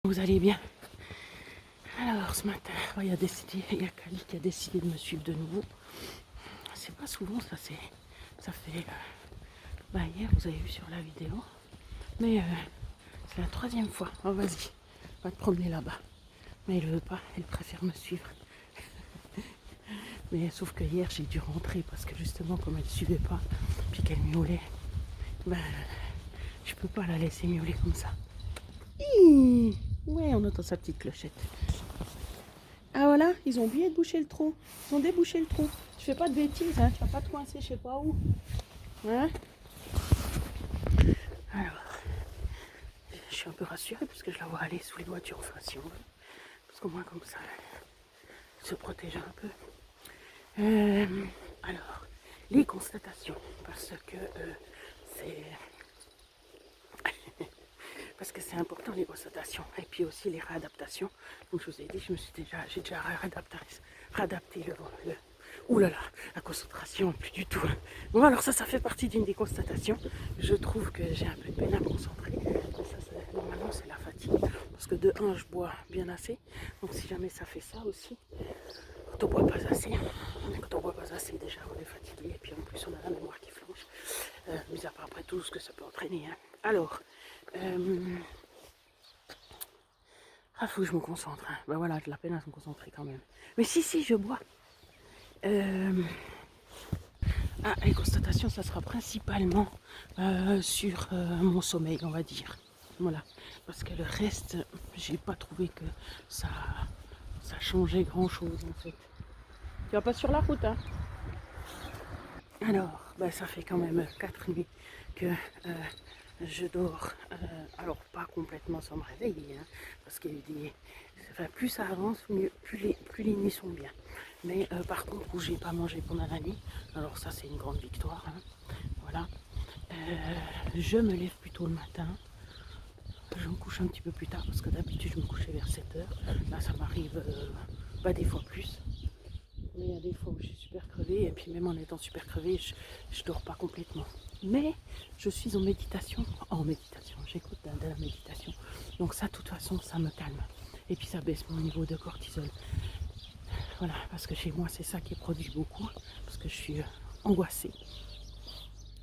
Vous allez bien? Alors ce matin, il y a Kali qui a décidé de me suivre de nouveau. C'est pas souvent ça, ça fait hier vous avez vu sur la vidéo, mais c'est la troisième fois. Oh vas-y, va te promener là-bas. Mais elle veut pas, elle préfère me suivre. Mais sauf que hier j'ai dû rentrer parce que justement comme elle suivait pas, puis qu'elle miaulait, je peux pas la laisser miauler comme ça. Ouais, on entend sa petite clochette. Ah voilà, ils ont oublié de boucher le trou. Ils ont débouché le trou. Tu fais pas de bêtises, hein, tu vas pas te coincer je sais pas où. Hein? Alors, je suis un peu rassurée parce que je la vois aller sous les voitures, enfin si on veut. Parce qu'au moins comme ça, elle se protège un peu. Alors, les constatations, parce que c'est important les constatations et puis aussi les réadaptations. Comme je vous ai dit, j'ai déjà réadapté ouh là là, la concentration, plus du tout. Bon alors ça fait partie d'une des constatations. Je trouve que j'ai un peu de peine à me concentrer. Normalement c'est la fatigue. Parce que de 1, je bois bien assez. Donc si jamais ça fait ça aussi, quand on boit pas assez, déjà on est fatigué. Et puis en plus on a la mémoire qui flanche. Mis à part après tout ce que ça peut entraîner. Hein. Alors, faut que je me concentre. Hein. Ben voilà, j'ai de la peine à me concentrer quand même. Mais si, je bois. Les constatations, ça sera principalement sur mon sommeil, on va dire. Voilà. Parce que le reste, j'ai pas trouvé que ça changeait grand chose en fait. Tu vas pas sur la route, hein? Alors, ça fait quand même 4 nuits que je dors, alors pas complètement sans me réveiller, hein, parce que plus ça avance, plus les nuits sont bien. Mais par contre, où j'ai pas mangé pendant la nuit, alors ça c'est une grande victoire. Hein, voilà. Je me lève plutôt le matin. Je me couche un petit peu plus tard parce que d'habitude je me couchais vers 7h. Là ça m'arrive des fois plus. Mais il y a des fois où je suis super crevée et puis même en étant super crevée, je dors pas complètement. Mais je suis en méditation, j'écoute de la méditation. Donc ça, de toute façon, ça me calme. Et puis ça baisse mon niveau de cortisol. Voilà, parce que chez moi, c'est ça qui produit beaucoup, parce que je suis angoissée.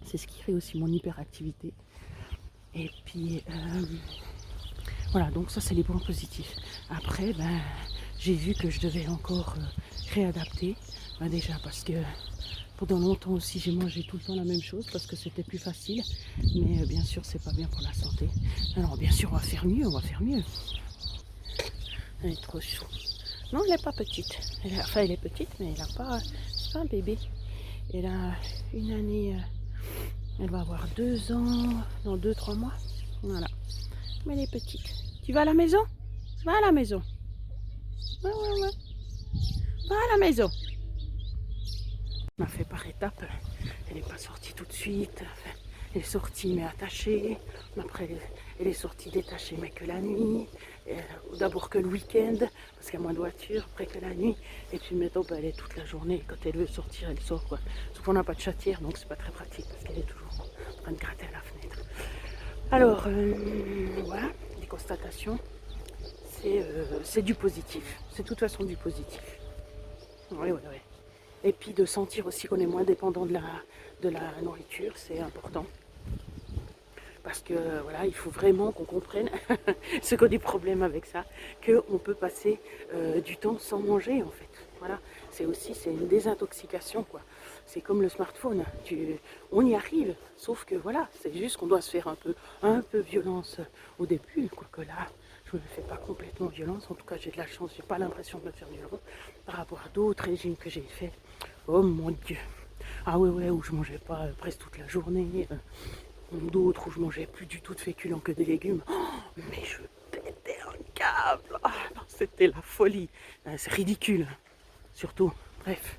C'est ce qui crée aussi mon hyperactivité. Et puis, voilà, donc ça, c'est les points positifs. Après, j'ai vu que je devais encore réadapter. Déjà parce que pendant longtemps aussi j'ai mangé tout le temps la même chose parce que c'était plus facile. Mais bien sûr c'est pas bien pour la santé. Alors bien sûr on va faire mieux. Elle est trop chou. Non, elle n'est pas petite. Elle est petite mais elle a pas. C'est pas un bébé. Elle a une année. Elle va avoir 2 ans dans 2-3 mois. Voilà. Mais elle est petite. Tu vas à la maison? Va à la maison. Ouais. Va à la maison. On a fait par étapes. Elle n'est pas sortie tout de suite. Enfin, elle est sortie mais attachée. Après, elle est sortie détachée mais que la nuit. D'abord que le week-end, parce qu'il y a moins de voitures. Après que la nuit. Et puis maintenant, elle est toute la journée. Quand elle veut sortir, elle sort. Quoi. Sauf qu'on n'a pas de chatière, donc c'est pas très pratique parce qu'elle est toujours en train de gratter à la fenêtre. Alors, voilà, les constatations. C'est du positif. C'est de toute façon du positif. Oui. Et puis de sentir aussi qu'on est moins dépendant de la nourriture, c'est important. Parce que voilà, il faut vraiment qu'on comprenne, ceux qui ont des problèmes avec ça, qu'on peut passer du temps sans manger en fait. Voilà, c'est une désintoxication quoi. C'est comme le smartphone, on y arrive, sauf que voilà, c'est juste qu'on doit se faire un peu violence au début, quoique là, je ne me fais pas complètement violence, en tout cas j'ai de la chance, j'ai pas l'impression de me faire violence par rapport à d'autres régimes que j'ai fait. Oh mon Dieu! Ah ouais, où je mangeais pas presque toute la journée, d'autres où je mangeais plus du tout de féculents que des légumes. Oh, mais je pétais un câble! Ah, c'était la folie! C'est ridicule, surtout. Bref.